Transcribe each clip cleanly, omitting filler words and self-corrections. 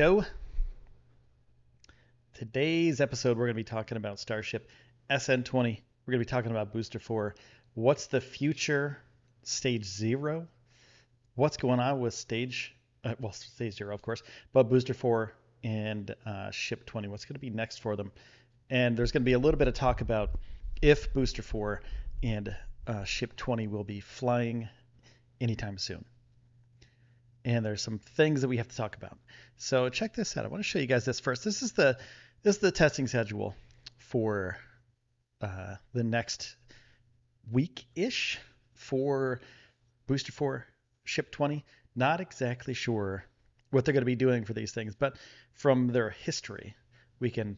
So, today's episode, we're going to be talking about Starship SN20. We're going to be talking about Booster 4. What's the future? Stage 0? What's going on with Stage 0, of course, but Booster 4 and Ship 20. What's going to be next for them? And there's going to be a little bit of talk about if Booster 4 and Ship 20 will be flying anytime soon. And there's some things that we have to talk about. So check this out. I want to show you guys this first. This is the testing schedule for the next week-ish for Booster 4, Ship 20. Not exactly sure what they're going to be doing for these things, but from their history, we can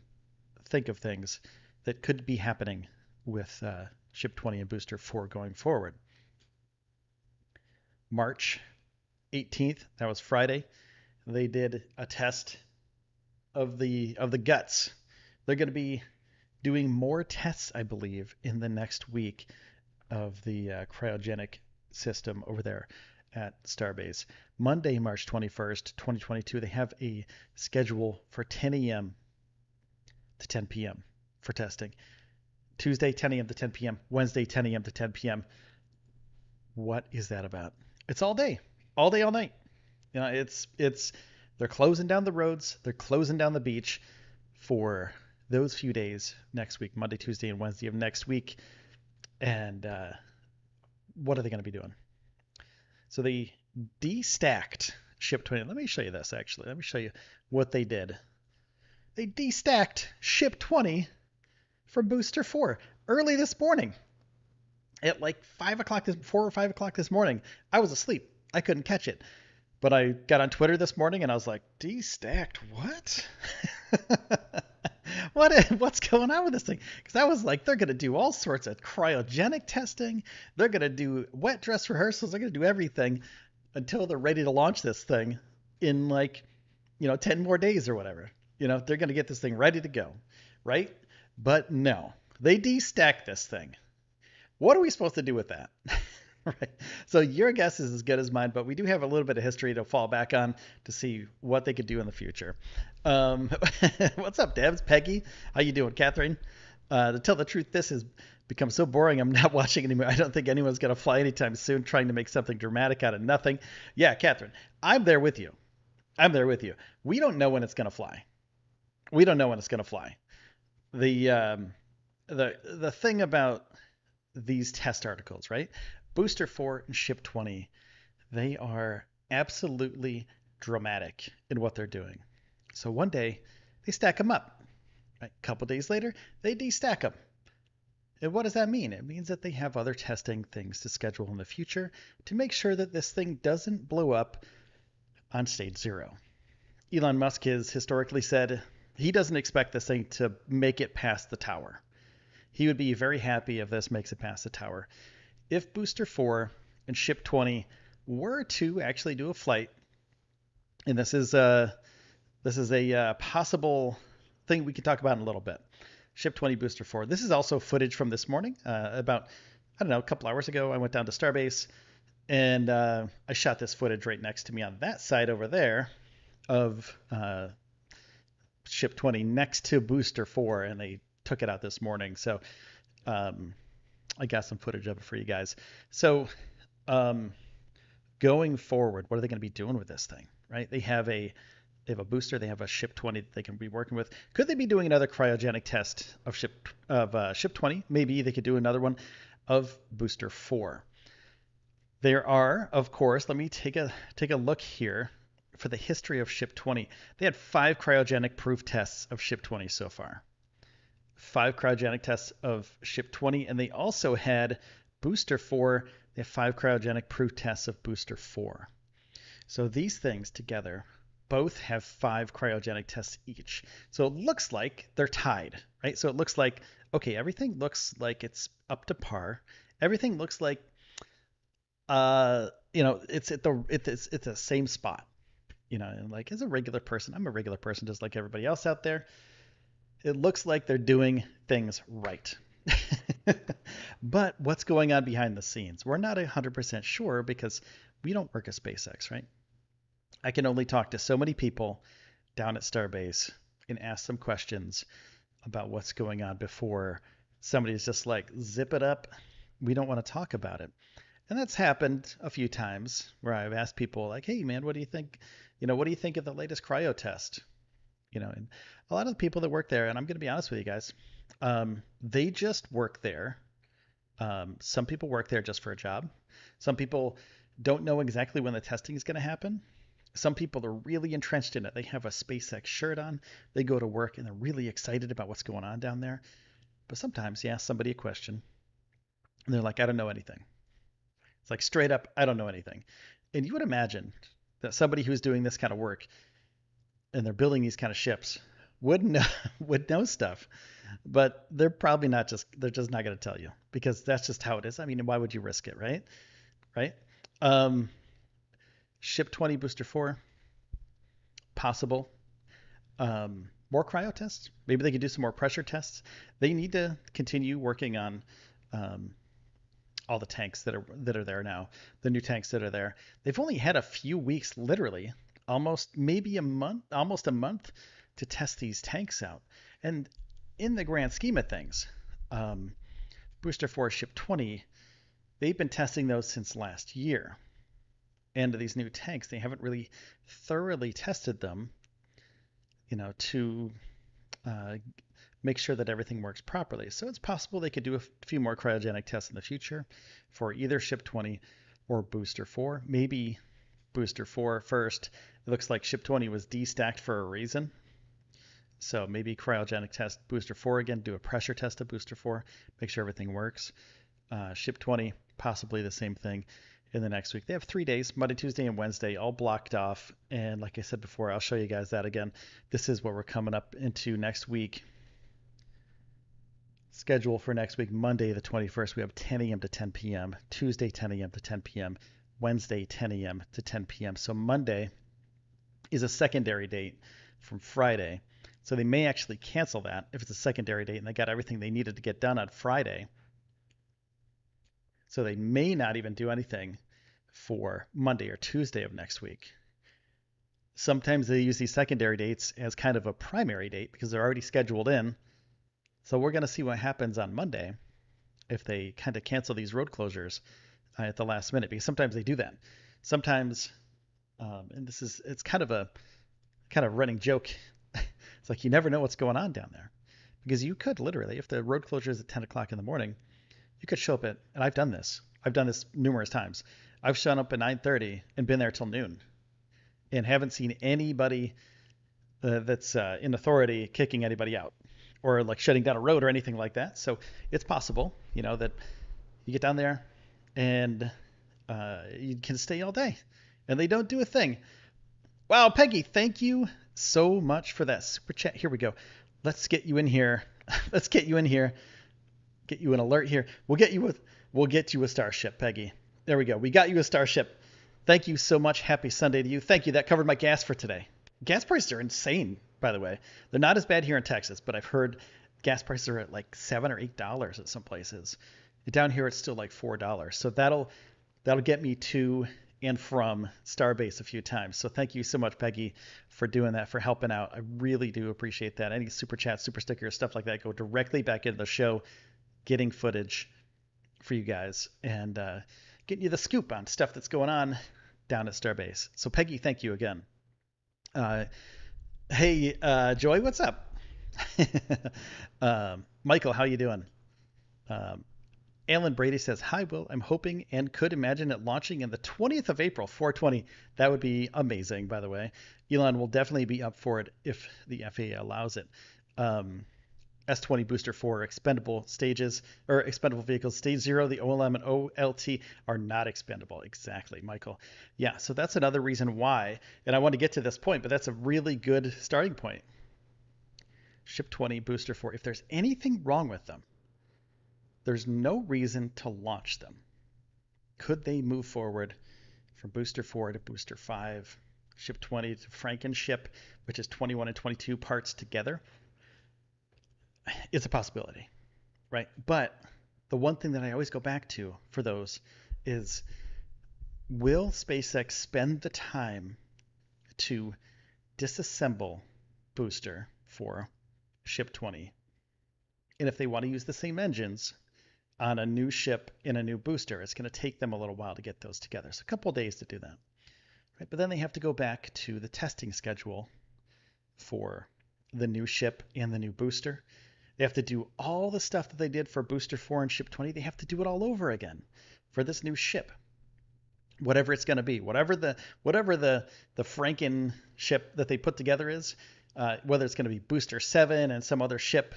think of things that could be happening with Ship 20 and Booster 4 going forward. March 18th, that was Friday, they did a test of the guts. They're going to be doing more tests, I believe, in the next week of the cryogenic system over there at STARBASE. Monday, March 21st, 2022, they have a schedule for 10 a.m. to 10 p.m. for testing. Tuesday, 10 a.m. to 10 p.m. Wednesday, 10 a.m. to 10 p.m. What is that about? It's all day, all night. You know, it's they're closing down the roads, they're closing down the beach for those few days next week, Monday, Tuesday, and Wednesday of next week. And what are they going to be doing? So they destacked Ship 20. Let me show you this, actually. Let me show you what they did. They destacked Ship 20 from Booster 4 early this morning. At like 4 or 5 o'clock this morning. I was asleep. I couldn't catch it. But I got on Twitter this morning and I was like, destacked what? What's going on with this thing? Because I was like, they're going to do all sorts of cryogenic testing. They're going to do wet dress rehearsals. They're going to do everything until they're ready to launch this thing in 10 more days or whatever. They're going to get this thing ready to go, right? But no, they destacked this thing. What are we supposed to do with that? Right. So your guess is as good as mine, but we do have a little bit of history to fall back on to see what they could do in the future. What's up, Debs? Peggy? How you doing? Catherine? To tell the truth, this has become so boring I'm not watching anymore. I don't think anyone's going to fly anytime soon trying to make something dramatic out of nothing. Yeah, Catherine, I'm there with you. We don't know when it's going to fly. The thing about these test articles, right? Booster 4 and Ship 20, they are absolutely dramatic in what they're doing. So one day, they stack them up. Right? A couple days later, they destack them. And what does that mean? It means that they have other testing things to schedule in the future to make sure that this thing doesn't blow up on stage 0. Elon Musk has historically said he doesn't expect this thing to make it past the tower. He would be very happy if this makes it past the tower. If Booster 4 and Ship 20 were to actually do a flight, and this is a possible thing we can talk about in a little bit. Ship 20, Booster 4. This is also footage from this morning. About, a couple hours ago, I went down to Starbase, and I shot this footage right next to me on that side over there of Ship 20 next to Booster 4, and they took it out this morning. So I got some footage of it for you guys. So going forward, what are they going to be doing with this thing, right? They have a booster. They have a Ship 20 that they can be working with. Could they be doing another cryogenic test of Ship 20? Maybe they could do another one of Booster 4. There are, of course, let me take a look here for the history of Ship 20. They had 5 cryogenic proof tests of Ship 20 so far. 5 cryogenic tests of Ship 20, and they also had Booster 4. They have 5 cryogenic proof tests of Booster 4. So these things together both have 5 cryogenic tests each. So it looks like they're tied, right? So it looks like, okay, everything looks like it's up to par. Everything looks like, it's at the same spot. And like as a regular person, I'm a regular person just like everybody else out there. It looks like they're doing things right. But what's going on behind the scenes? We're not 100% sure because we don't work at SpaceX, right? I can only talk to so many people down at Starbase and ask some questions about what's going on before somebody's just like, zip it up. We don't want to talk about it. And that's happened a few times where I've asked people like, hey man, what do you think? What do you think of the latest cryo test? And a lot of the people that work there, and I'm going to be honest with you guys, they just work there. Some people work there just for a job. Some people don't know exactly when the testing is going to happen. Some people are really entrenched in it. They have a SpaceX shirt on. They go to work and they're really excited about what's going on down there. But sometimes you ask somebody a question and they're like, I don't know anything. It's like straight up, I don't know anything. And you would imagine that somebody who's doing this kind of work and they're building these kind of ships would know stuff. But they're just not going to tell you because that's just how it is. I mean, why would you risk it, right? Right? Ship 20 Booster 4, possible. More cryo tests. Maybe they could do some more pressure tests. They need to continue working on all the tanks that are there now, the new tanks that are there. They've only had a few weeks, literally, almost a month to test these tanks out. And in the grand scheme of things, Booster 4 Ship 20, they've been testing those since last year. And these new tanks, they haven't really thoroughly tested them, to make sure that everything works properly. So it's possible they could do a few more cryogenic tests in the future for either Ship 20 or Booster 4. Maybe Booster 4 first. It looks like Ship 20 was destacked for a reason. So maybe cryogenic test Booster 4 again, do a pressure test of Booster 4, make sure everything works. Ship 20, possibly the same thing in the next week. They have 3 days, Monday, Tuesday, and Wednesday, all blocked off. And like I said before, I'll show you guys that again. This is what we're coming up into next week. Schedule for next week, Monday the 21st, we have 10 a.m. to 10 p.m., Tuesday 10 a.m. to 10 p.m., Wednesday 10 a.m. to 10 p.m. So Monday is a secondary date from Friday. So they may actually cancel that if it's a secondary date and they got everything they needed to get done on Friday. So they may not even do anything for Monday or Tuesday of next week. Sometimes they use these secondary dates as kind of a primary date because they're already scheduled in. So we're going to see what happens on Monday if they kind of cancel these road closures at the last minute, because sometimes they do that. Sometimes, and it's kind of a running joke. It's like you never know what's going on down there, because you could literally, if the road closure is at 10 o'clock in the morning, you could show up and I've done this numerous times. I've shown up at 9:30 and been there till noon and haven't seen anybody that's in authority kicking anybody out or like shutting down a road or anything like that. So it's possible, that you get down there and you can stay all day and they don't do a thing. Wow, Peggy, thank you so much for that super chat. Here we go. Let's get you in here. Get you an alert here. We'll get you a Starship, Peggy. There we go. We got you a Starship. Thank you so much. Happy Sunday to you. Thank you. That covered my gas for today. Gas prices are insane, by the way. They're not as bad here in Texas, but I've heard gas prices are at like $7 or $8 at some places. Down here, it's still like $4. So that'll get me to and from Starbase a few times. So thank you so much, Peggy, for doing that, for helping out. I really do appreciate that. Any super chats, super stickers, stuff like that go directly back into the show, getting footage for you guys and getting you the scoop on stuff that's going on down at Starbase. So Peggy, thank you again. Hey, Joy, what's up? Michael, how you doing? Alan Brady says, hi, Will. I'm hoping and could imagine it launching in the 20th of April, 420. That would be amazing, by the way. Elon will definitely be up for it if the FAA allows it. S20 Booster 4 expendable vehicles. Stage 0, the OLM and OLT are not expendable. Exactly, Michael. Yeah, so that's another reason why, and I want to get to this point, but that's a really good starting point. Ship 20 Booster 4, if there's anything wrong with them, there's no reason to launch them. Could they move forward from Booster 4 to Booster 5, Ship 20 to Frankenship, which is 21 and 22 parts together? It's a possibility, right? But the one thing that I always go back to for those is, will SpaceX spend the time to disassemble booster for ship 20. And if they want to use the same engines on a new ship in a new booster, it's going to take them a little while to get those together. So a couple of days to do that. Right? But then they have to go back to the testing schedule for the new ship and the new booster. They have to do all the stuff that they did for Booster 4 and Ship 20. They have to do it all over again for this new ship, whatever it's going to be, whatever the Franken ship that they put together is, whether it's going to be Booster 7 and some other ship,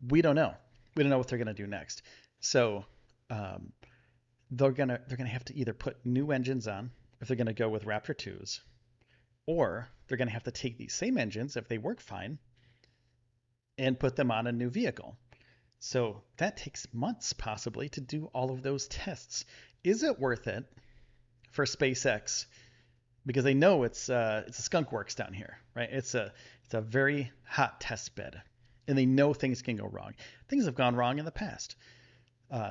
we don't know. We don't know what they're going to do next. So they're gonna have to either put new engines on if they're going to go with Raptor 2s, or they're going to have to take these same engines if they work fine and put them on a new vehicle. So that takes months possibly to do all of those tests. Is it worth it for SpaceX? Because they know it's a skunk works down here, right? It's a very hot test bed, and they know things can go wrong. Things have gone wrong in the past.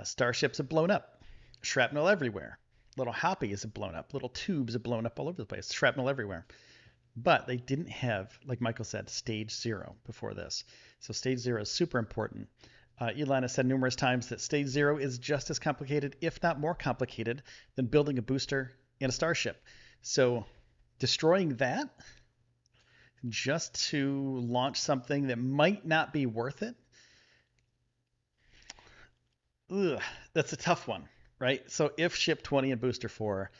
Starships have blown up, shrapnel everywhere. Little hoppies have blown up, little tubes have blown up all over the place, shrapnel everywhere. But they didn't have, like Michael said, stage 0 before this. So stage 0 is super important. Elon has said numerous times that stage 0 is just as complicated, if not more complicated, than building a booster in a Starship. So destroying that just to launch something that might not be worth it, that's a tough one, right? So if Ship 20 and Booster 4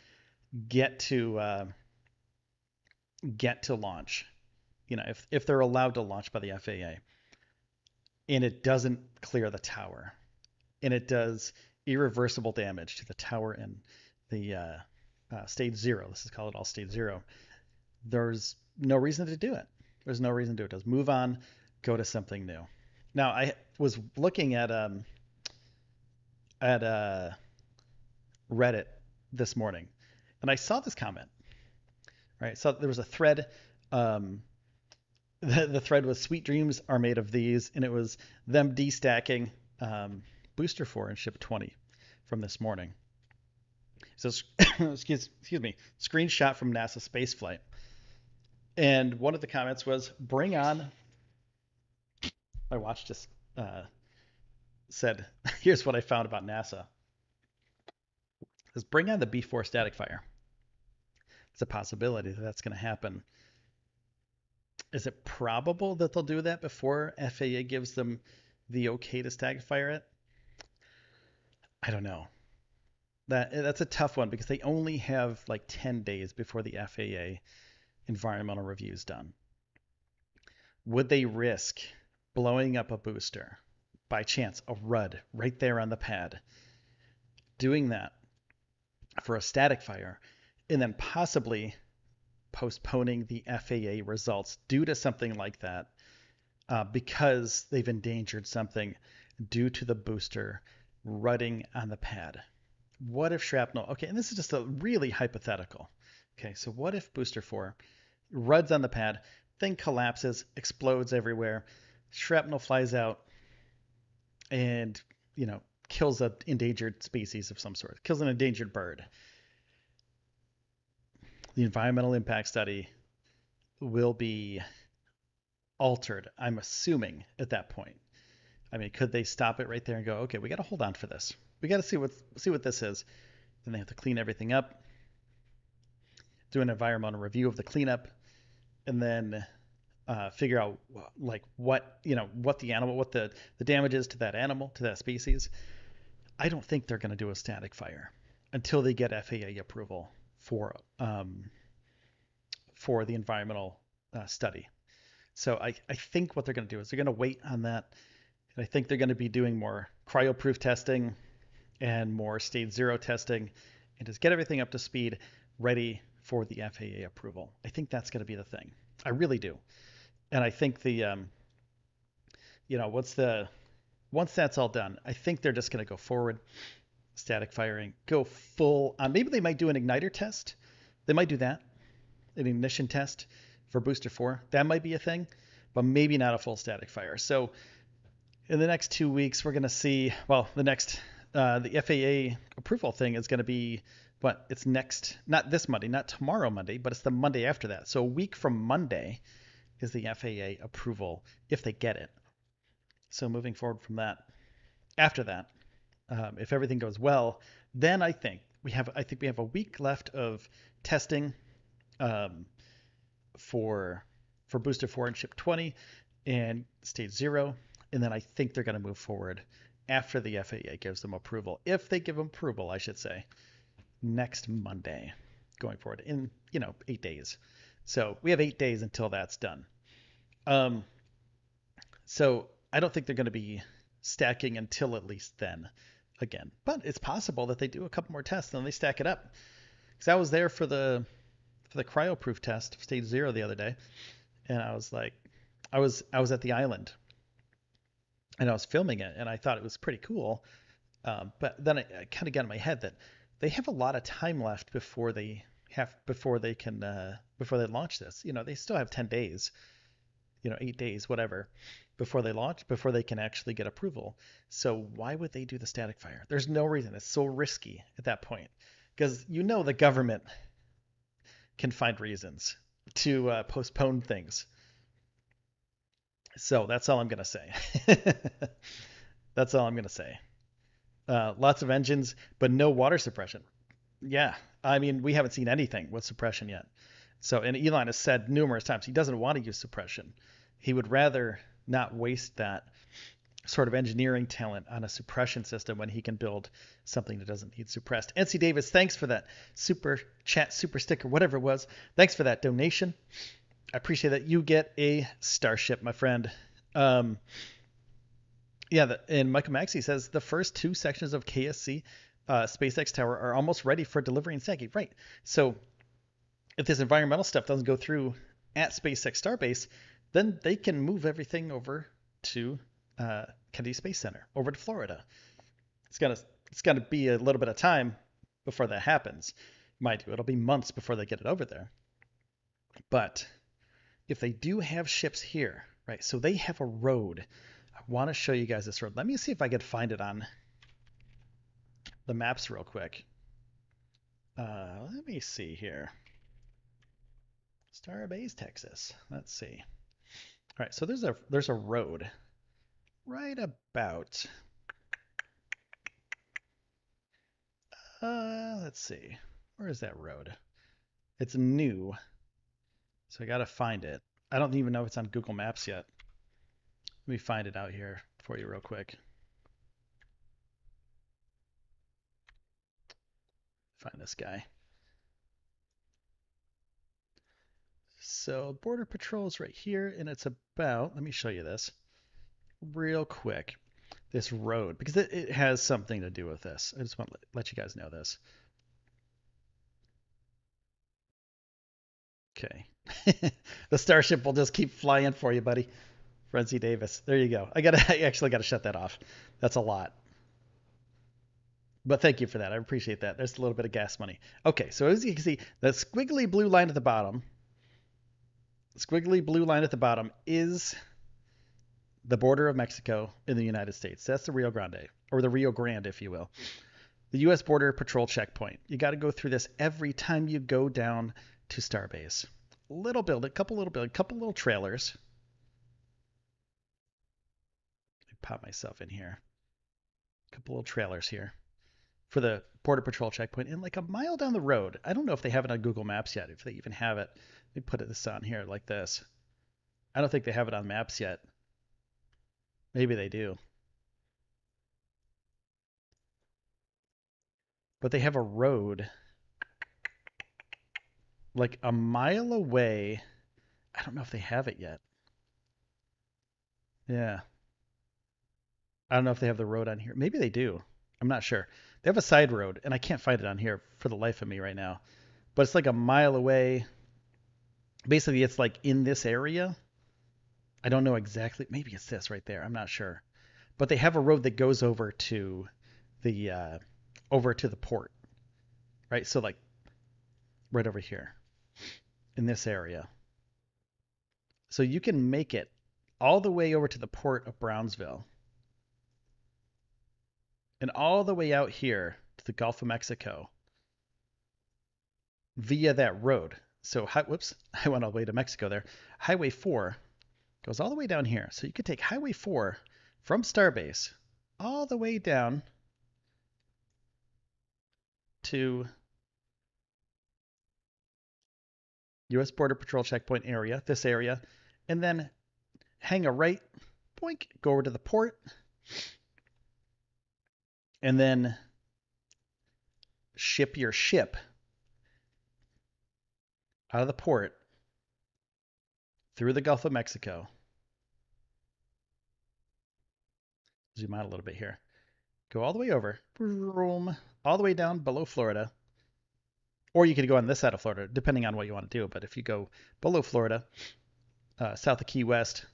get to launch, if they're allowed to launch by the FAA, and it doesn't clear the tower, and it does irreversible damage to the tower and the stage 0, this is called all stage 0, there's no reason to do it. There's no reason to do it. Just move on, go to something new. Now, I was looking at Reddit this morning, and I saw this comment. Right, so there was a thread. The thread was "Sweet dreams are made of these," and it was them destacking Booster 4 and Ship 20 from this morning. So, excuse me, screenshot from NASA spaceflight, and one of the comments was, "Bring on." My watch just said, "Here's what I found about NASA." It says, "Bring on the B4 static fire." It's a possibility that that's going to happen. Is it probable that they'll do that before FAA gives them the okay to static fire it? I don't know. That's a tough one because they only have like 10 days before the FAA environmental review is done. Would they risk blowing up a booster by chance, a RUD right there on the pad, doing that for a static fire, and then possibly postponing the FAA results due to something like that because they've endangered something due to the booster rutting on the pad? What if shrapnel? Okay, and this is just a really hypothetical. Okay, so what if Booster 4 ruds on the pad, thing collapses, explodes everywhere, shrapnel flies out, and kills an endangered species of some sort, kills an endangered bird? The environmental impact study will be altered, I'm assuming, at that point. I mean, could they stop it right there and go, okay, we got to hold on for this. We got to see what this is. Then they have to clean everything up, do an environmental review of the cleanup, and then figure out what the damage is to that animal, to that species. I don't think they're going to do a static fire until they get FAA approval for the environmental study. So I think what they're going to do is they're going to wait on that. And I think they're going to be doing more cryo-proof testing and more stage 0 testing and just get everything up to speed, ready for the FAA approval. I think that's going to be the thing. I really do. And I think once that's all done, I think they're just going to go forward, static firing, go full on. Maybe they might do an igniter test. They might do that, an ignition test for Booster 4. That might be a thing, but maybe not a full static fire. So in the next 2 weeks, we're going to see, the FAA approval thing is going to be But it's not this Monday, not tomorrow Monday, but it's the Monday after that. So a week from Monday is the FAA approval if they get it. So moving forward from that, after that, if everything goes well, then I think we have a week left of testing um, for booster 4 and ship 20 and stage 0, and then I think they're going to move forward after the FAA gives them approval. If they give them approval, I should say, next Monday going forward in 8 days. So we have 8 days until that's done. So I don't think they're going to be stacking until at least then again. But it's possible that they do a couple more tests and then they stack it up. Because I was there for the cryoproof test of stage 0 the other day, and I was like, I was at the island, and I was filming it, and I thought it was pretty cool. But then I kind of got in my head that they have a lot of time left before they launch this. They still have 10 days, 8 days, whatever, before they launch, before they can actually get approval. So why would they do the static fire? There's no reason. It's so risky at that point, because the government can find reasons to postpone things. So that's all I'm going to say. That's all I'm going to say. Lots of engines, but no water suppression. Yeah, I mean, we haven't seen anything with suppression yet. So, and Elon has said numerous times he doesn't want to use suppression. He would rather not waste that sort of engineering talent on a suppression system when he can build something that doesn't need suppressed. NC Davis, thanks for that super chat, super sticker, whatever it was. Thanks for that donation. I appreciate that. You get a Starship, my friend. And Michael Maxey says the first 2 sections of KSC SpaceX Tower are almost ready for delivery and stacking. Right. So if this environmental stuff doesn't go through at SpaceX Starbase, then they can move everything over to Kennedy Space Center, over to Florida. It's gonna be a little bit of time before that happens. Mind you, it'll be months before they get it over there. But if they do have ships here, right? So they have a road. I want to show you guys this road. Let me see if I could find it on the maps real quick. Let me see here. Starbase, Texas. Let's see. All right, so there's a road right about. Let's see. Where is that road? It's new, so I gotta find it. I don't even know if it's on Google Maps yet. Let me find it out here for you real quick. Find this guy. So Border Patrol is right here, and it's about, let me show you this real quick. This road, because it has something to do with this. I just want to let you guys know this. Okay. The Starship will just keep flying for you, buddy. Frenzy Davis. There you go. I actually gotta shut that off. That's a lot. But thank you for that. I appreciate that. There's a little bit of gas money. Okay, so as you can see, the squiggly blue line at the bottom, is the border of Mexico in the United States. That's the Rio Grande, or the Rio Grande, if you will. The U.S. Border Patrol checkpoint. You got to go through this every time you go down to Starbase. Couple little trailers. Let me pop myself in here. Couple little trailers here for the Border Patrol checkpoint, and like a mile down the road. I don't know if they have it on Google Maps yet, if they even have it. Let me put this on here like this. I don't think they have it on maps yet. Maybe they do. But they have a road like a mile away. I don't know if they have it yet. Yeah. I don't know if they have the road on here. Maybe they do. I'm not sure. They have a side road, and I can't find it on here for the life of me right now. But it's like a mile away. Basically, it's like in this area. I don't know exactly. Maybe it's this right there. I'm not sure. But they have a road that goes over to the port, right? So like right over here in this area. So you can make it all the way over to the port of Brownsville and all the way out here to the Gulf of Mexico via that road. So, whoops, I went all the way to Mexico there. Highway 4 goes all the way down here. So you could take Highway 4 from Starbase all the way down to U.S. Border Patrol checkpoint area, this area, and then hang a right, boink, go over to the port, and then ship your ship out of the port through the Gulf of Mexico. Zoom out a little bit here. Go all the way over, all the way down below Florida. Or you could go on this side of Florida, depending on what you want to do. But if you go below Florida, south of Key West,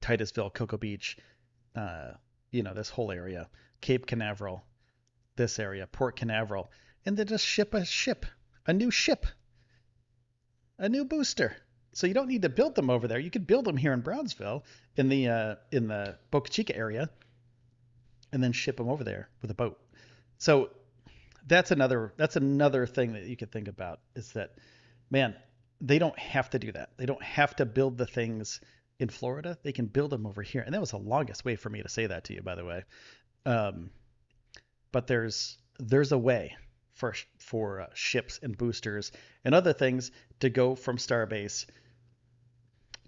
Titusville, Cocoa Beach, this whole area, Cape Canaveral, this area, Port Canaveral, and then just ship a new booster. So you don't need to build them over there. You could build them here in Brownsville, in the Boca Chica area, and then ship them over there with a boat. So that's another thing that you could think about, is that, man, they don't have to do that. They don't have to build the things in Florida. They can build them over here. And that was the longest way for me to say that to you, by the way. But there's a way for ships and boosters and other things to go from Starbase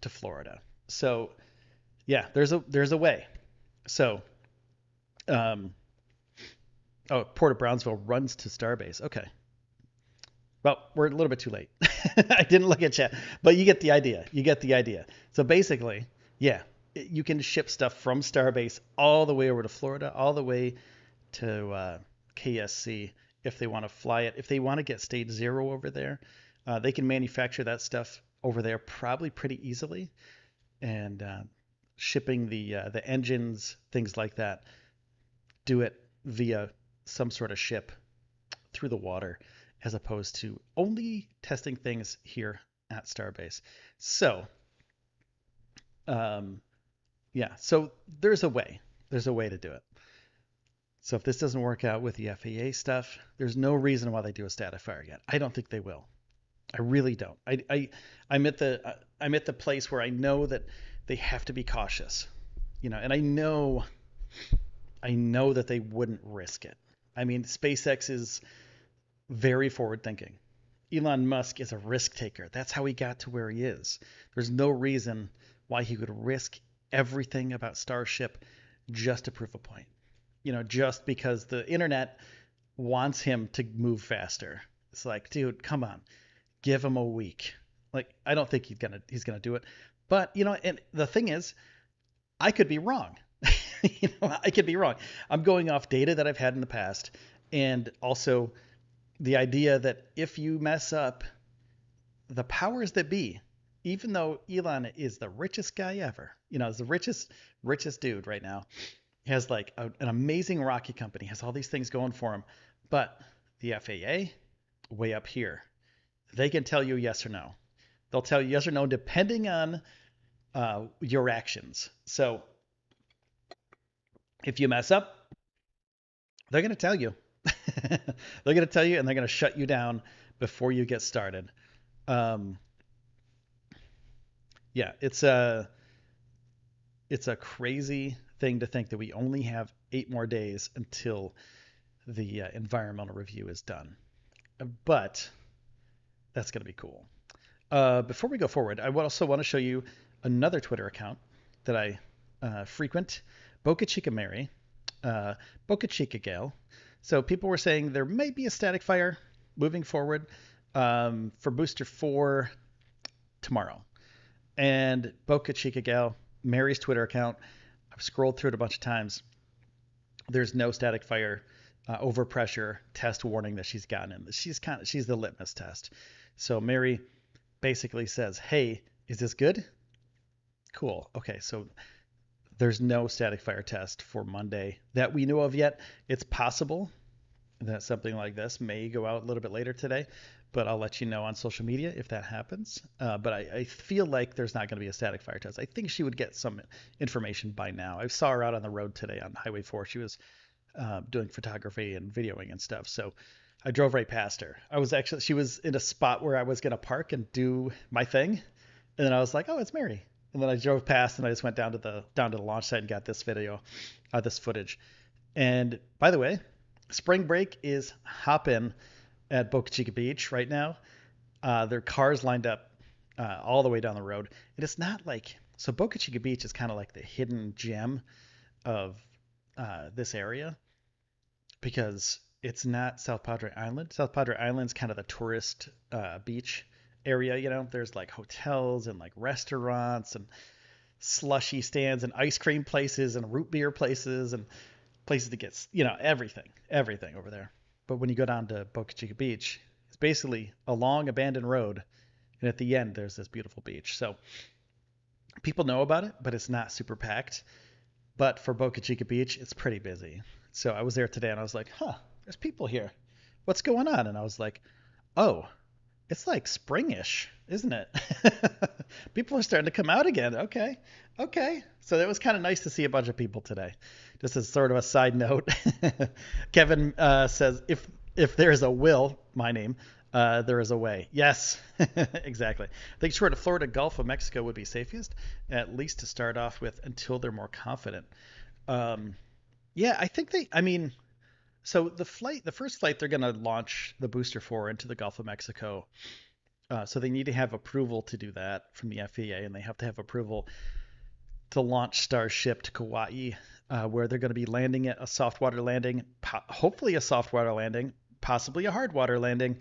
to Florida. So yeah, there's a way. So Port of Brownsville runs to Starbase. Okay. Well, we're a little bit too late. I didn't look at chat, but you get the idea. So basically, yeah, you can ship stuff from Starbase all the way over to Florida, all the way to KSC if they want to fly it. If they want to get stage 0 over there, they can manufacture that stuff over there probably pretty easily. And shipping the engines, things like that, do it via some sort of ship through the water, as opposed to only testing things here at Starbase. So, so there's a way to do it. So if this doesn't work out with the FAA stuff, there's no reason why they do a static fire yet. I don't think they will. I really don't. I'm at the place where I know that they have to be cautious, and I know that they wouldn't risk it. I mean, SpaceX is very forward thinking. Elon Musk is a risk taker. That's how he got to where he is. There's no reason why he would risk everything about Starship just to prove a point. Just because the internet wants him to move faster. It's like, dude, come on. Give him a week. Like, I don't think he's gonna do it. But, and the thing is, I could be wrong. I could be wrong. I'm going off data that I've had in the past, and also the idea that if you mess up, the powers that be, even though Elon is the richest guy ever, is the richest dude right now, has like an amazing rocket company, has all these things going for him, but the FAA, way up here, they can tell you yes or no. They'll tell you yes or no depending on your actions. So if you mess up, they're going to tell you. They're going to tell you, and they're going to shut you down before you get started. It's a crazy thing to think that we only have 8 more days until the environmental review is done. But that's going to be cool. Before we go forward, I also want to show you another Twitter account that I frequent, Boca Chica Mary, Boca Chica Gal. So people were saying there may be a static fire moving forward for Booster 4 tomorrow. And Boca Chica Gal, Mary's Twitter account, I've scrolled through it a bunch of times. There's no static fire overpressure test warning that she's gotten in. She's the litmus test. So Mary basically says, hey, is this good? Cool. Okay, so there's no static fire test for Monday that we know of yet. It's possible that something like this may go out a little bit later today, but I'll let you know on social media if that happens. But I feel like there's not going to be a static fire test. I think she would get some information by now. I saw her out on the road today on Highway 4. She was doing photography and videoing and stuff. So I drove right past her. She was in a spot where I was going to park and do my thing. And then I was like, oh, it's Mary. And then I drove past and I just went down to the launch site and got this footage. And by the way, spring break is hopping at Boca Chica Beach right now. There are cars lined up all the way down the road. And it's not like, so Boca Chica Beach is kind of like the hidden gem of this area because it's not South Padre Island. South Padre Island's kind of the tourist beach area. There's like hotels and like restaurants and slushy stands and ice cream places and root beer places and places to get, everything over there. But when you go down to Boca Chica Beach, it's basically a long abandoned road. And at the end, there's this beautiful beach. So people know about it, but it's not super packed. But for Boca Chica Beach, it's pretty busy. So I was there today and I was like, there's people here. What's going on? And I was like, oh, it's like springish, isn't it? People are starting to come out again. Okay. So it was kind of nice to see a bunch of people today. Just as sort of a side note, Kevin says, if there's a will, my name, there is a way. Yes, exactly. I think short of Florida, Gulf of Mexico would be safest, at least to start off with until they're more confident. I think so the first flight they're going to launch the booster for into the Gulf of Mexico. So they need to have approval to do that from the FAA, and they have to have approval to launch Starship to Kauai, where they're going to be landing it, a soft water landing, hopefully a soft water landing, possibly a hard water landing,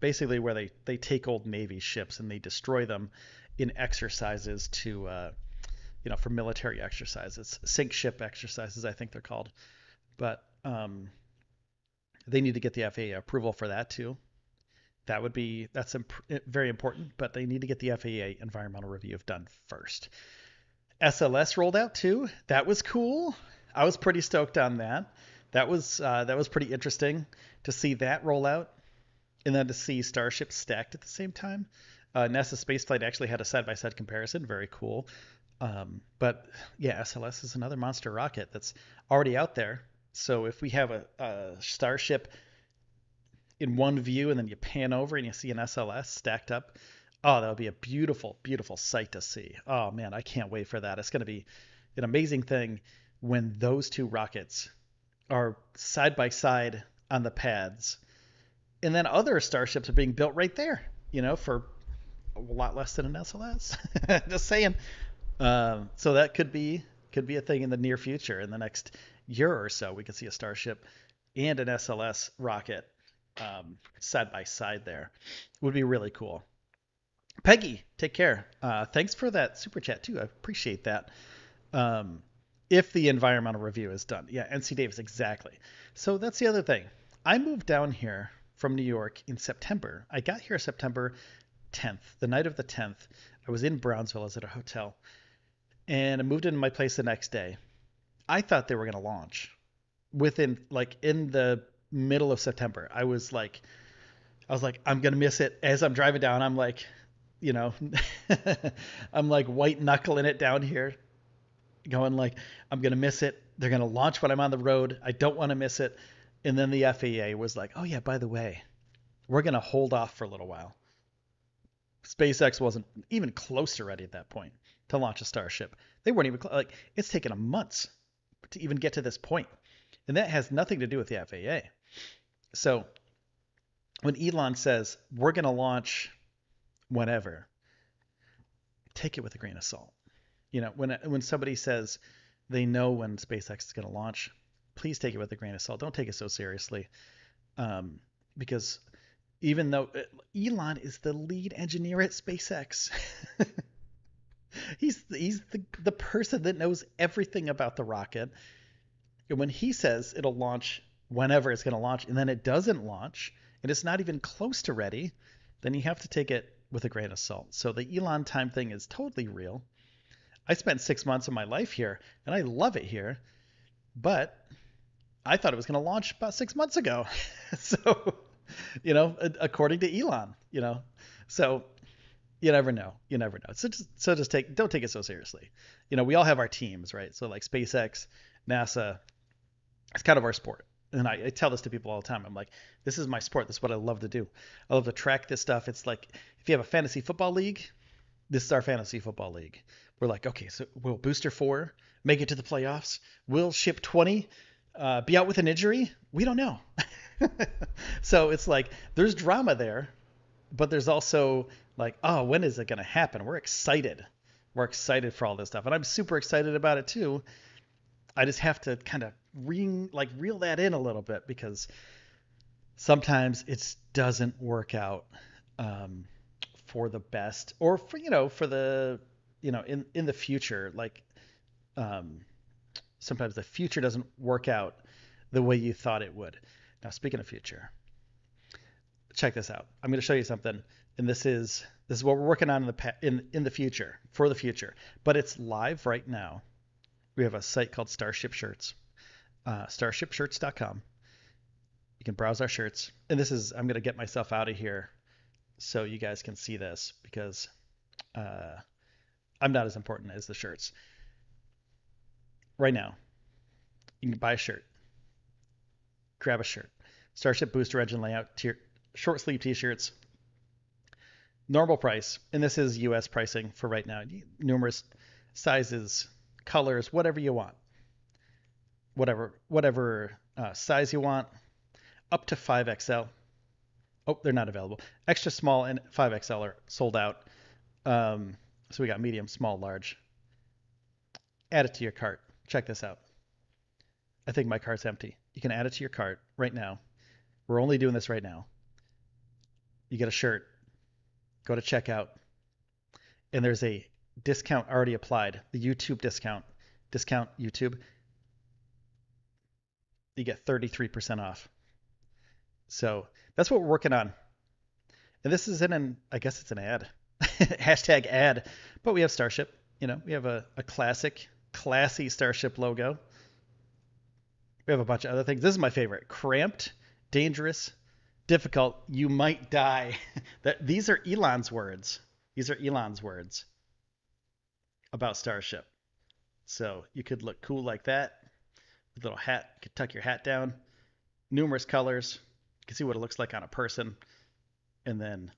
basically where they take old Navy ships and they destroy them in exercises for military exercises, sink ship exercises, I think they're called. But they need to get the FAA approval for that too. That's very important, but they need to get the FAA environmental review done first. SLS rolled out too. That was cool. I was pretty stoked on that. That was pretty interesting to see that roll out, and then to see Starship stacked at the same time. NASA spaceflight actually had a side-by-side comparison. Very cool. But yeah, SLS is another monster rocket that's already out there. So if we have a Starship in one view and then you pan over and you see an SLS stacked up, oh, that would be a beautiful, beautiful sight to see. Oh man, I can't wait for that. It's going to be an amazing thing when those two rockets are side by side on the pads, and then other Starships are being built right there, for a lot less than an SLS. Just saying. So that could be a thing in the near future. In the next year or so, we could see a Starship and an SLS rocket side by side there. Would be really cool. Peggy, take care. Thanks for that super chat too. I appreciate that. If the environmental review is done. Yeah, NC Davis, exactly. So that's the other thing. I moved down here from New York in September. I got here September 10th, the night of the 10th. I was in Brownsville. I was at a hotel. And I moved into my place the next day. I thought they were going to launch in the middle of September. I was like, I'm going to miss it. As I'm driving down, I'm like, I'm like white knuckling it down here, going like, I'm going to miss it. They're going to launch when I'm on the road. I don't want to miss it. And then the FAA was like, oh yeah, by the way, we're going to hold off for a little while. SpaceX wasn't even close to ready at that point to launch a Starship. They weren't even it's taken them months to even get to this point. And that has nothing to do with the FAA. So when Elon says we're going to launch whenever, take it with a grain of salt. When somebody says they know when SpaceX is going to launch, please take it with a grain of salt. Don't take it so seriously. Because even though Elon is the lead engineer at SpaceX, he's the person that knows everything about the rocket. And when he says it'll launch whenever it's going to launch, and then it doesn't launch, and it's not even close to ready, then you have to take it with a grain of salt. So the Elon time thing is totally real. I spent 6 months of my life here, and I love it here, but I thought it was going to launch about 6 months ago. So, according to Elon, so you never know. So don't take it so seriously. We all have our teams, right? So like SpaceX, NASA, it's kind of our sport. and I tell this to people all the time. I'm like, this is my sport. This is what I love to do. I love to track this stuff. It's like if you have a fantasy football league, this is our fantasy football league. We're like, okay, so will booster 4 make it to the playoffs? Will ship 20 be out with an injury? We don't know. So it's like there's drama there, but there's also like, oh, when is it going to happen? We're excited. We're excited for all this stuff, and I'm super excited about it too. I just have to kind of reel that in a little bit because sometimes it doesn't work out for the best, or for the in the future. Like sometimes the future doesn't work out the way you thought it would. Now, speaking of future, check this out. I'm going to show you something, and this is what we're working on in the future, for the future, but it's live right now. We have a site called Starship Shirts, starshipshirts.com. You can browse our shirts, and I'm going to get myself out of here so you guys can see this because I'm not as important as the shirts. Right now, you can buy a shirt, grab a shirt, Starship booster engine layout, short sleeve t-shirts, normal price, and this is US pricing for right now. Numerous sizes, colors, whatever you want, whatever size you want, up to 5XL. Oh, they're not available. Extra small and 5XL are sold out. So we got medium, small, large. Add it to your cart. Check this out. I think my cart's empty. You can add it to your cart right now. We're only doing this right now. You get a shirt, go to checkout, and there's a discount already applied, the YouTube discount YouTube. You get 33% off. So that's what we're working on. And this is I guess it's an ad, hashtag ad, but we have Starship, we have a classy Starship logo. We have a bunch of other things. This is my favorite: cramped, dangerous, difficult, you might die. These are Elon's words. These are Elon's words about Starship. So you could look cool like that. With a little hat, you could tuck your hat down. Numerous colors. You can see what it looks like on a person. And then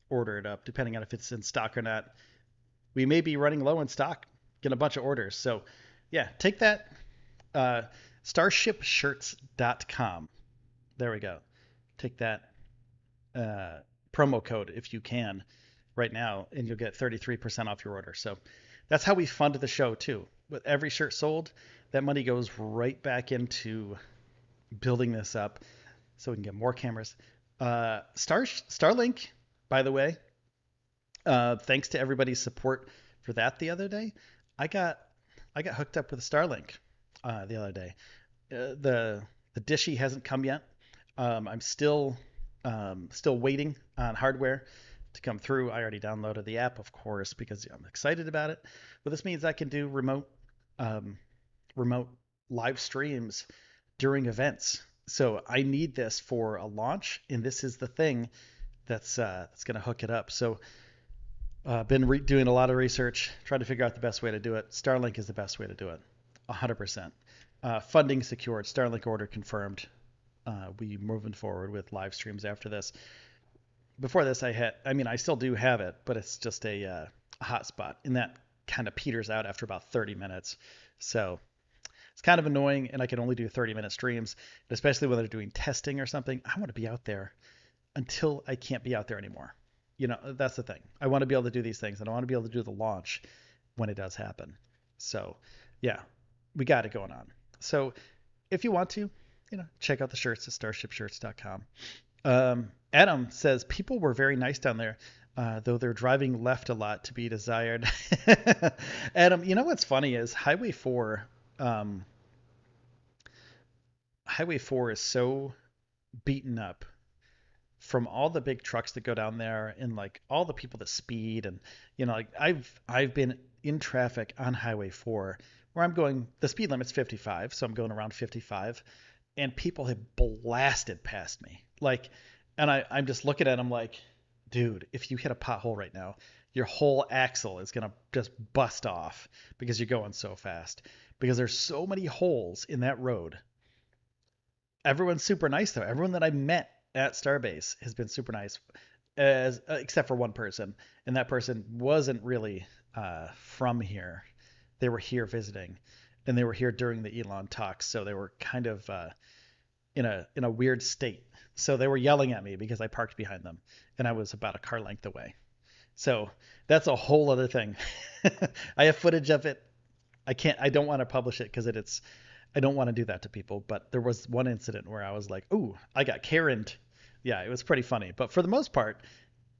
order it up, depending on if it's in stock or not. We may be running low in stock, getting a bunch of orders. So yeah, take that. Starshipshirts.com. There we go. Take that promo code if you can right now, and you'll get 33% off your order. So that's how we fund the show too. With every shirt sold, that money goes right back into building this up so we can get more cameras. Starlink, by the way, thanks to everybody's support for that the other day. I got hooked up with Starlink the other day. The dishy hasn't come yet. I'm still waiting on hardware to come through. I already downloaded the app, of course, because I'm excited about it. But this means I can do remote live streams during events. So I need this for a launch, and this is the thing that's going to hook it up. So been doing a lot of research, trying to figure out the best way to do it. Starlink is the best way to do it, 100%. Funding secured, Starlink order confirmed. We moving forward with live streams after this. Before this, I still do have it, but it's just a hotspot, and that kind of peters out after about 30 minutes. So it's kind of annoying, and I can only do 30-minute streams, especially when they're doing testing or something. I want to be out there until I can't be out there anymore. That's the thing. I want to be able to do these things, and I want to be able to do the launch when it does happen. So yeah, we got it going on. So if you want to, check out the shirts at starshipshirts.com. Adam says people were very nice down there, though they're driving left a lot, to be desired. Adam, what's funny is Highway 4 is so beaten up from all the big trucks that go down there, and like all the people that speed, and I've been in traffic on Highway 4 where I'm going, the speed limit's 55, so I'm going around 55, and people have blasted past me. And I'm just looking at them like, dude, if you hit a pothole right now, your whole axle is going to just bust off because you're going so fast. Because there's so many holes in that road Everyone's super nice though. Everyone that I met at Starbase has been super nice, as except for one person, and that person wasn't really from here. They were here visiting, and they were here during the Elon talks, so they were kind of in a weird state. So they were yelling at me because I parked behind them, and I was about a car length away. So that's a whole other thing. I have footage of it. I don't want to publish it because it's I don't want to do that to people. But there was one incident where I was like, "Ooh, I got Karen'd." Yeah, it was pretty funny. But for the most part,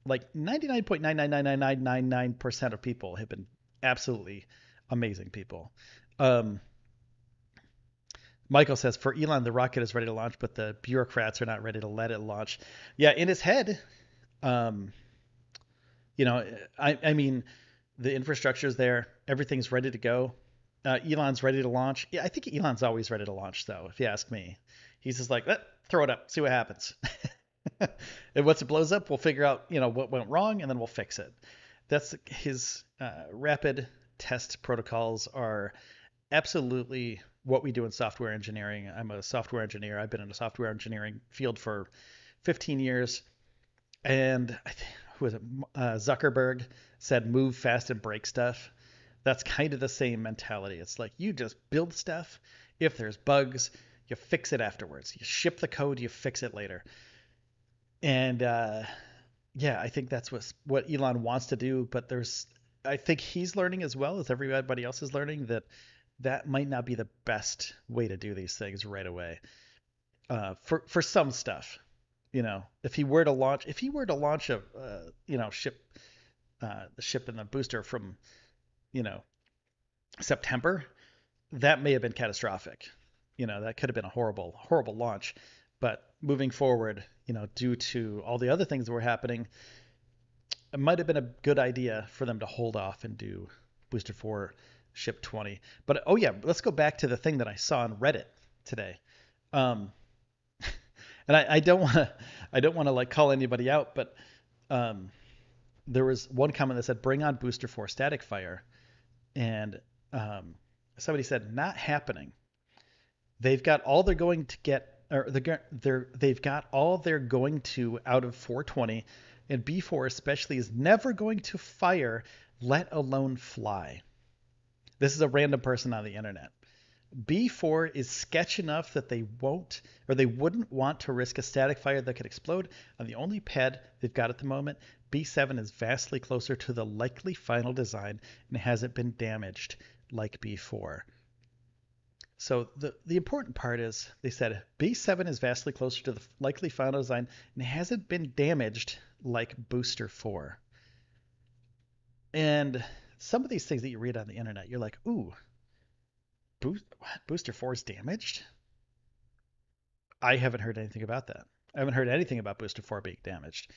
like 99.9999999% of people have been absolutely amazing people. Um, Michael says for Elon, the rocket is ready to launch, but the bureaucrats are not ready to let it launch. Yeah, in his head, um, you know, I mean, the infrastructure is there, everything's ready to go. Elon's ready to launch. Yeah, I think Elon's always ready to launch, though, if you ask me. He's just like, throw it up, see what happens. And once it blows up, we'll figure out, what went wrong, and then we'll fix it. That's his rapid test protocols are absolutely what we do in software engineering. I'm a software engineer. I've been in the software engineering field for 15 years. And I think, who was it? Zuckerberg said, move fast and break stuff. That's kind of the same mentality. It's like you just build stuff. If there's bugs, you fix it afterwards. You ship the code, you fix it later. And yeah, I think that's what Elon wants to do. But I think he's learning as well as everybody else is learning that might not be the best way to do these things right away. For some stuff, if he were to launch a ship the ship and the booster from September, that may have been catastrophic. That could have been a horrible launch. But moving forward, due to all the other things that were happening, it might have been a good idea for them to hold off and do booster 4 ship 20. But oh yeah, let's go back to the thing that I saw on Reddit today. Um, and I don't want to like call anybody out, but um, there was one comment that said, "Bring on booster 4 static fire," and somebody said, "Not happening. They've got all they're going to get, or they've got all they're going to out of 420, and B4 especially is never going to fire, let alone fly." This is a random person on the internet. B4 is sketch enough that they wouldn't want to risk a static fire that could explode on the only pad they've got at the moment. B7 is vastly closer to the likely final design and hasn't been damaged like B4. So the important part is they said B7 is vastly closer to the likely final design and hasn't been damaged like Booster 4. And some of these things that you read on the internet, you're like, ooh, Booster 4 is damaged? I haven't heard anything about that. I haven't heard anything about Booster 4 being damaged.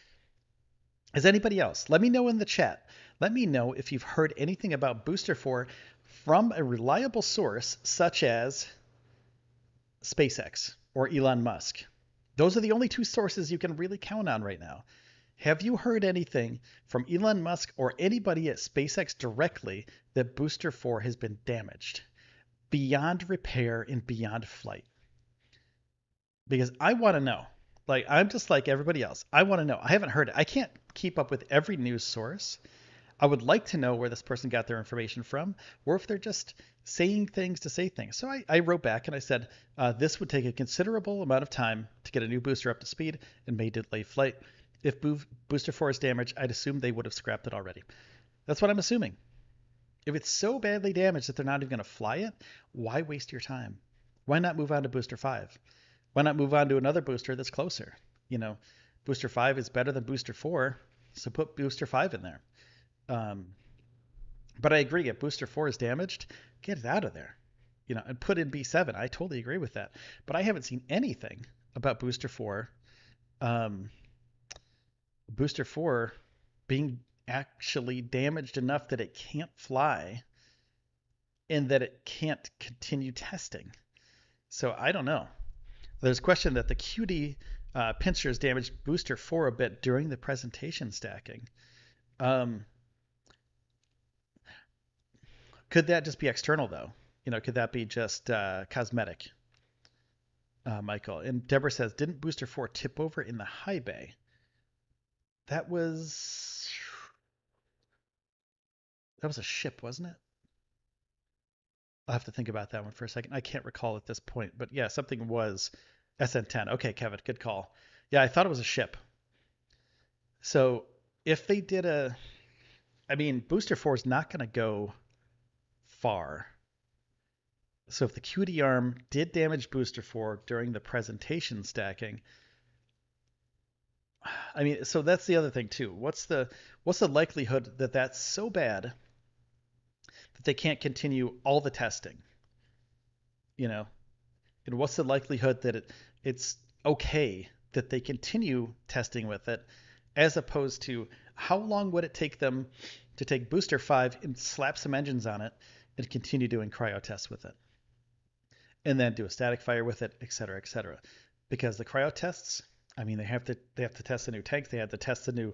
Is anybody else? Let me know in the chat. Let me know if you've heard anything about Booster 4 from a reliable source such as SpaceX or Elon Musk. Those are the only two sources you can really count on right now. Have you heard anything from Elon Musk or anybody at SpaceX directly that Booster 4 has been damaged beyond repair and beyond flight? Because I want to know. Like, I'm just like everybody else. I want to know. I haven't heard it. I can't keep up with every news source. I would like to know where this person got their information from, or if they're just saying things to say things. So I wrote back and I said, this would take a considerable amount of time to get a new booster up to speed and may delay flight. If Booster 4 is damaged, I'd assume they would have scrapped it already. That's what I'm assuming. If it's so badly damaged that they're not even going to fly it, why waste your time? Why not move on to Booster 5? Why not move on to another booster that's closer? Booster 5 is better than Booster 4, so put Booster 5 in there. But I agree, if Booster 4 is damaged, get it out of there. And put in B7. I totally agree with that. But I haven't seen anything about Booster 4. Booster 4 being actually damaged enough that it can't fly and that it can't continue testing. So I don't know. There's a question that the QD pincers damaged Booster 4 a bit during the presentation stacking. Could that just be external though? Could that be just cosmetic? Michael. And Deborah says, didn't Booster 4 tip over in the high bay? That was a ship, wasn't it? I'll have to think about that one for a second. I can't recall at this point, but yeah, something was SN10. Okay, Kevin, good call. Yeah, I thought it was a ship. So if they did Booster 4 is not going to go far. So if the QD arm did damage Booster 4 during the presentation stacking, so that's the other thing too. What's the likelihood that that's so bad that they can't continue all the testing? And what's the likelihood that it's okay that they continue testing with it, as opposed to how long would it take them to take Booster 5 and slap some engines on it and continue doing cryo tests with it, and then do a static fire with it, et cetera, et cetera. Because the cryo tests, they have to test the new tanks. They have to test the new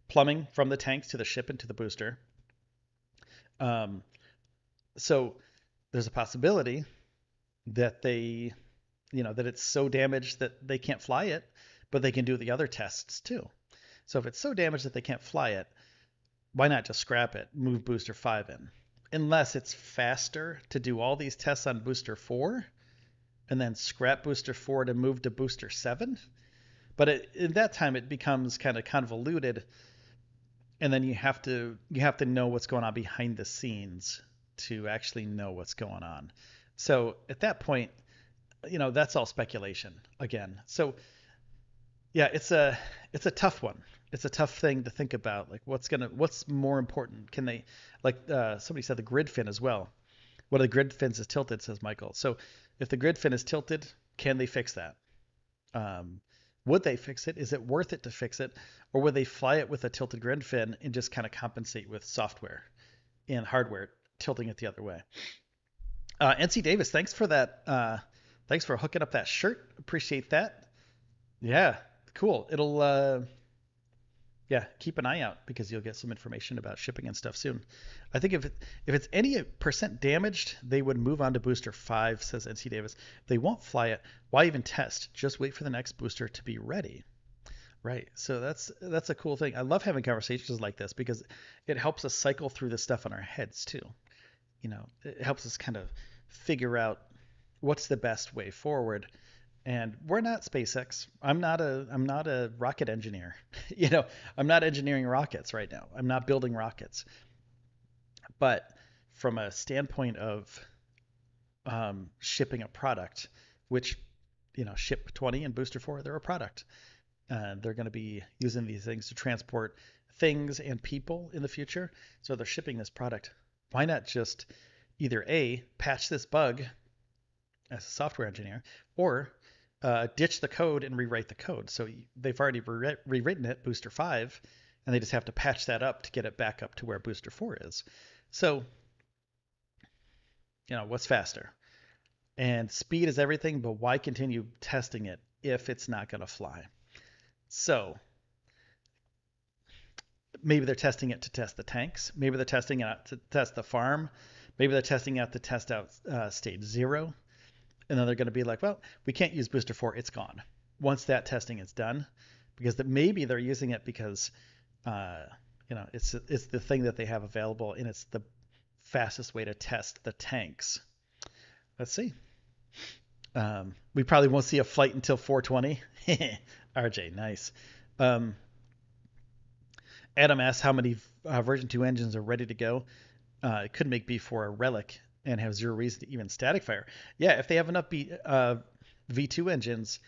plumbing from the tanks to the ship and to the booster. So there's a possibility that that it's so damaged that they can't fly it, but they can do the other tests too. So if it's so damaged that they can't fly it, why not just scrap it, move Booster 5 in? Unless it's faster to do all these tests on Booster 4 and then scrap Booster 4 to move to Booster 7. But in that time, it becomes kind of convoluted, and then you have to know what's going on behind the scenes to actually know what's going on. So at that point, that's all speculation again. So yeah, it's a tough one. It's a tough thing to think about. Like what's more important? Can they, somebody said the grid fin as well. One of the grid fins is tilted, says Michael. So if the grid fin is tilted, can they fix that? Would they fix it? Is it worth it to fix it? Or would they fly it with a tilted grid fin and just kind of compensate with software and hardware tilting it the other way? NC Davis, thanks for that. Thanks for hooking up that shirt. Appreciate that. Yeah, cool. It'll, keep an eye out because you'll get some information about shipping and stuff soon. I think if it's any percent damaged, they would move on to Booster 5, says NC Davis. They won't fly it. Why even test? Just wait for the next booster to be ready. Right. So that's a cool thing. I love having conversations like this because it helps us cycle through this stuff in our heads too. It helps us kind of figure out what's the best way forward. And we're not SpaceX. I'm not a rocket engineer. I'm not engineering rockets right now. I'm not building rockets. But from a standpoint of shipping a product, which, Ship 20 and Booster 4, they're a product. They're going to be using these things to transport things and people in the future. So they're shipping this product. Why not just either A, patch this bug as a software engineer, or ditch the code and rewrite the code. So they've already rewritten it, Booster 5, and they just have to patch that up to get it back up to where Booster 4 is. So, what's faster? And speed is everything, but why continue testing it if it's not going to fly? So maybe they're testing it to test the tanks. Maybe they're testing it out to test the farm. Maybe they're testing out to test out stage 0. And then they're going to be like, well, we can't use Booster 4. It's gone once that testing is done, because maybe they're using it because, it's the thing that they have available, and it's the fastest way to test the tanks. Let's see. We probably won't see a flight until 420. RJ, nice. Adam asks how many version 2 engines are ready to go. It could make B4 a relic and have zero reason to even static fire. Yeah, if they have enough V2 engines,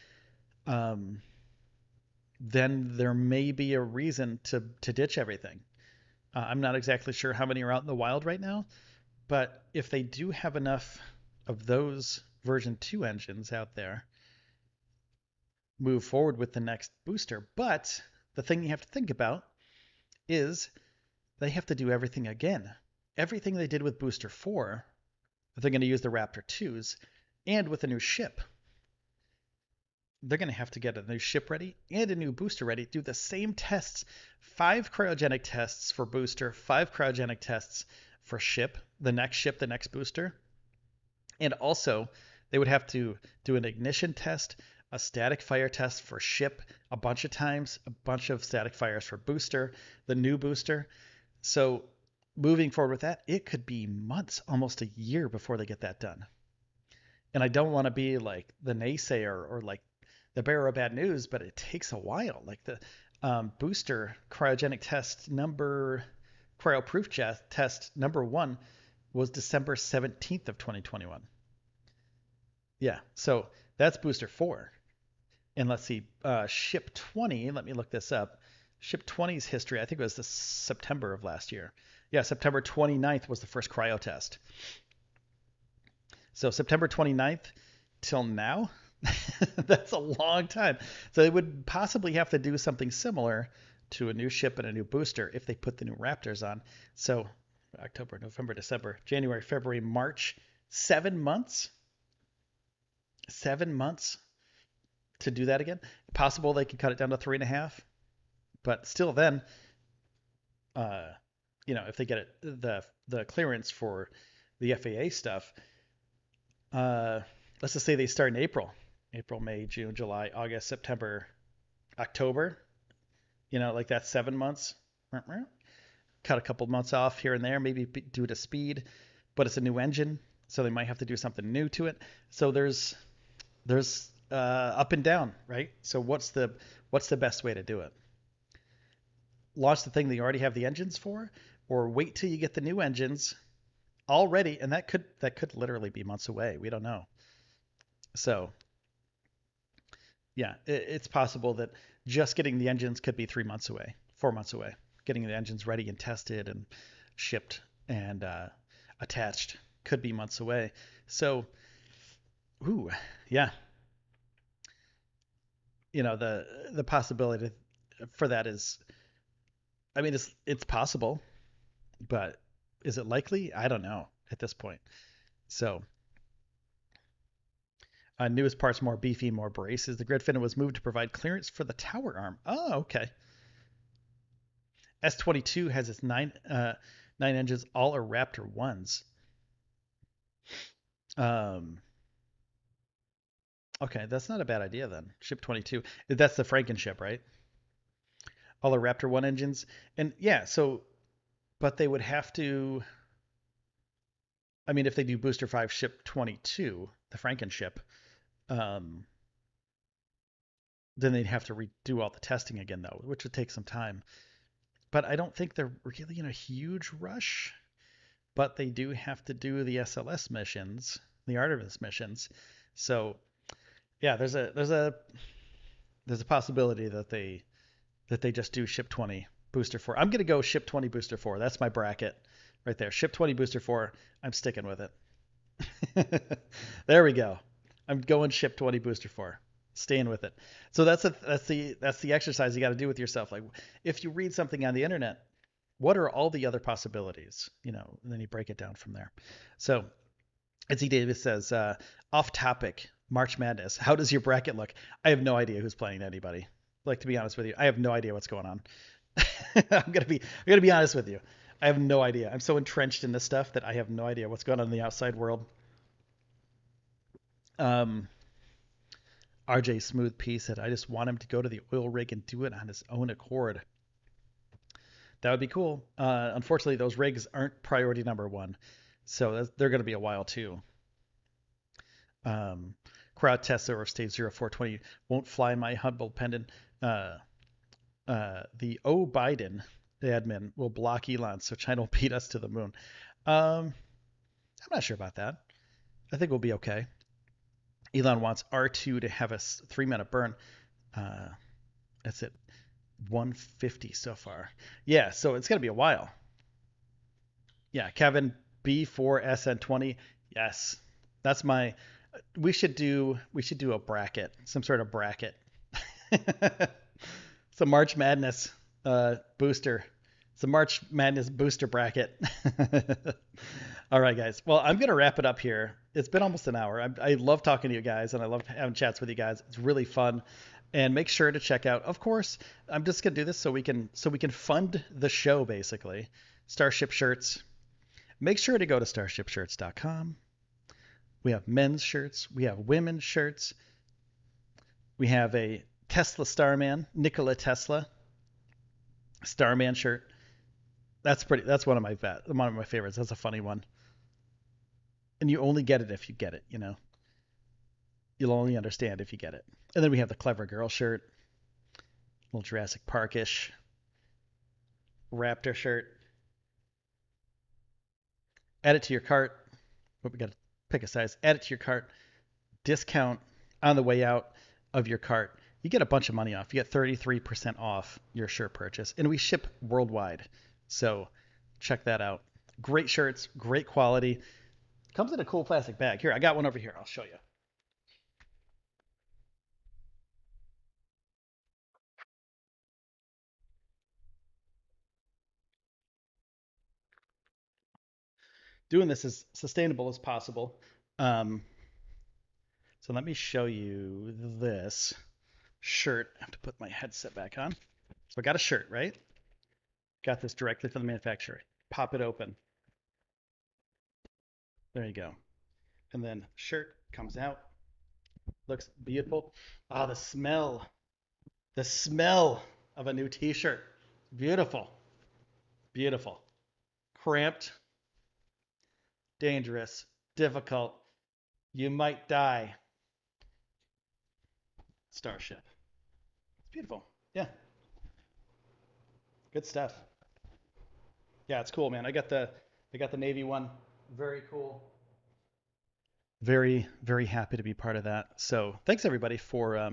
then there may be a reason to ditch everything. I'm not exactly sure how many are out in the wild right now, but if they do have enough of those version 2 engines out there, move forward with the next booster. But the thing you have to think about is they have to do everything again. Everything they did with Booster 4, they're going to use the Raptor 2s, and with a new ship. They're going to have to get a new ship ready and a new booster ready, do the same tests, 5 cryogenic tests for booster, 5 cryogenic tests for ship, the next booster. And also, They would have to do an ignition test, a static fire test for ship a bunch of times, a bunch of static fires for booster, the new booster. So moving forward with that, it could be months, almost a year before they get that done. And I don't want to be like the naysayer or like the bearer of bad news, but it takes a while. Like the booster cryogenic test number, cryoproof test number 1 was December 17th of 2021. Yeah, so that's booster 4. And let's see, ship 20, let me look this up. Ship 20's history, I think it was the September of last year. Yeah, September 29th was the first cryo test. So September 29th till now, that's a long time. So they would possibly have to do something similar to a new ship and a new booster if they put the new Raptors on. So October, November, December, January, February, March, 7 months. 7 months to do that again. Possible they could cut it down to 3.5, but still then, if they get it, the clearance for the FAA stuff, let's just say they start in April, May, June, July, August, September, October, like that's 7 months. Cut a couple months off here and there, maybe do it a speed, but it's a new engine, so they might have to do something new to it. So there's up and down, right? So what's the best way to do it? Launch the thing that you already have the engines for, or wait till you get the new engines already, and that could literally be months away. We don't know. So yeah, it's possible that just getting the engines could be 3 months away, 4 months away. Getting the engines ready and tested and shipped and attached could be months away. So, yeah. The possibility for that is, I mean, it's possible, but is it likely? I don't know at this point. So, newest parts, more beefy, more braces. The grid finner was moved to provide clearance for the tower arm. Oh, okay. S22 has its nine engines, all are Raptor 1s. Okay, that's not a bad idea then. Ship 22. That's the Franken ship, right? All are Raptor 1 engines. And yeah, so, but they would have to, I mean, if they do Booster 5 Ship 22, the Franken ship, then they'd have to redo all the testing again, though, which would take some time. But I don't think they're really in a huge rush. But they do have to do the SLS missions, the Artemis missions. So yeah, there's a possibility that they just do Ship 20 Booster 4. I'm gonna go Ship 20 Booster 4. That's my bracket right there. Ship 20 Booster 4. I'm sticking with it. There we go. I'm going Ship 20 Booster 4. Staying with it. So that's the exercise you got to do with yourself. Like if you read something on the internet, what are all the other possibilities? And then you break it down from there. So Etsy Davis says, off topic, March Madness. How does your bracket look? I have no idea who's playing anybody. Like, to be honest with you, I have no idea what's going on. I'm gonna be honest with you. I have no idea. I'm so entrenched in this stuff that I have no idea what's going on in the outside world. RJ Smooth P said, I just want him to go to the oil rig and do it on his own accord. That would be cool. Unfortunately, those rigs aren't priority number 1. So they're going to be a while too. Crowd test over stage 0420 won't fly my humble pendant. The O Biden admin will block Elon so China will beat us to the moon. I'm not sure about that. I think we'll be okay. Elon wants R2 to have a 3-minute burn. That's it. 150 so far. Yeah, so it's going to be a while. Yeah, Kevin, B4 SN20. Yes. That's my we should do a bracket, some sort of bracket. Some March Madness booster. It's a March Madness booster bracket. All right, guys. Well, I'm going to wrap it up here. It's been almost an hour. I love talking to you guys, and I love having chats with you guys. It's really fun. And make sure to check out, of course, I'm just going to do this so we can fund the show, basically. Starship shirts. Make sure to go to starshipshirts.com. We have men's shirts. We have women's shirts. We have a Tesla Starman, Nikola Tesla Starman shirt. That's one of my favorites. That's a funny one. And you only get it if you get it, you know. You'll only understand if you get it. And then we have the Clever Girl shirt, little Jurassic Park-ish Raptor shirt. Add it to your cart. We got to pick a size. Add it to your cart. Discount on the way out of your cart. You get a bunch of money off. You get 33% off your shirt purchase. And we ship worldwide. So check that out. Great shirts, great quality. Comes in a cool plastic bag. Here, I got one over here. I'll show you. Doing this as sustainable as possible. So let me show you this shirt. I have to put my headset back on. So I got a shirt, right? Got this directly from the manufacturer. Pop it open. There you go. And then shirt comes out. Looks beautiful. Ah, the smell. The smell of a new t-shirt. Beautiful. Beautiful. Cramped. Dangerous. Difficult. You might die. Starship. It's beautiful. Yeah. Good stuff. Yeah, it's cool, man. I got the Navy one. Very cool. Very, very happy to be part of that. So thanks everybody for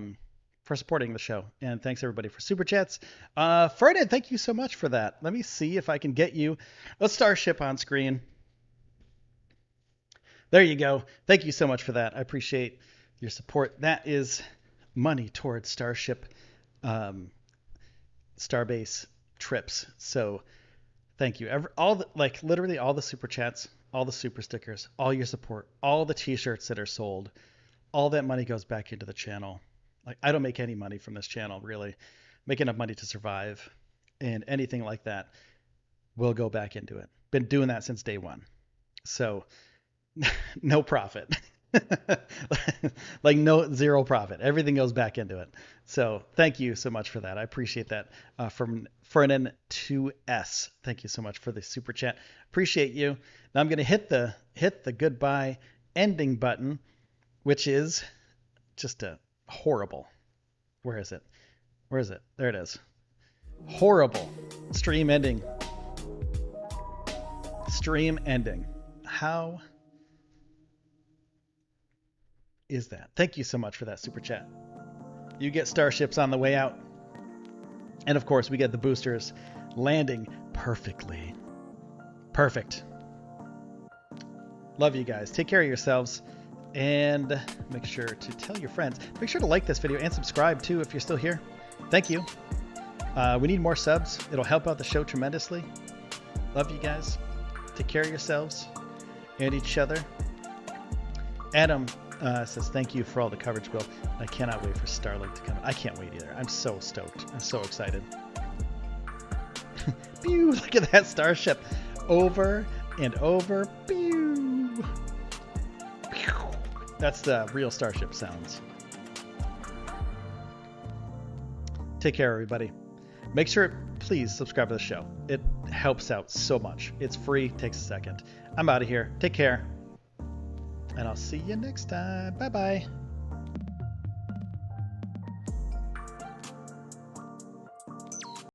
supporting the show, and thanks everybody for super chats. Ferdinand, thank you so much for that. Let me see if I can get you a Starship on screen. There you go. Thank you so much for that. I appreciate your support. That is money towards Starship, Starbase trips. So thank you. Literally all the super chats, all the super stickers, all your support, all the t-shirts that are sold, all that money goes back into the channel. Like, I don't make any money from this channel, really. Make enough money to survive, and anything like that will go back into it. Been doing that since day one. So no profit. Like zero profit. Everything goes back into it. So thank you so much for that. I appreciate that. From Fernan 2S. Thank you so much for the super chat. Appreciate you. Now I'm going to hit the goodbye ending button, which is just a horrible. Where is it? There it is. Horrible stream ending. How is that? Thank you so much for that super chat. You get starships on the way out. And of course, we get the boosters landing perfectly. Perfect. Love you guys. Take care of yourselves. And make sure to tell your friends. Make sure to like this video and subscribe too if you're still here. Thank you. We need more subs. It'll help out the show tremendously. Love you guys. Take care of yourselves and each other. Adam says, thank you for all the coverage, Bill. I cannot wait for Starlink to come. I can't wait either. I'm so stoked. I'm so excited. Pew! Look at that Starship. Over and over. Pew! Pew! That's the real Starship sounds. Take care, everybody. Make sure, please, subscribe to the show. It helps out so much. It's free. Takes a second. I'm out of here. Take care. And I'll see you next time. Bye-bye.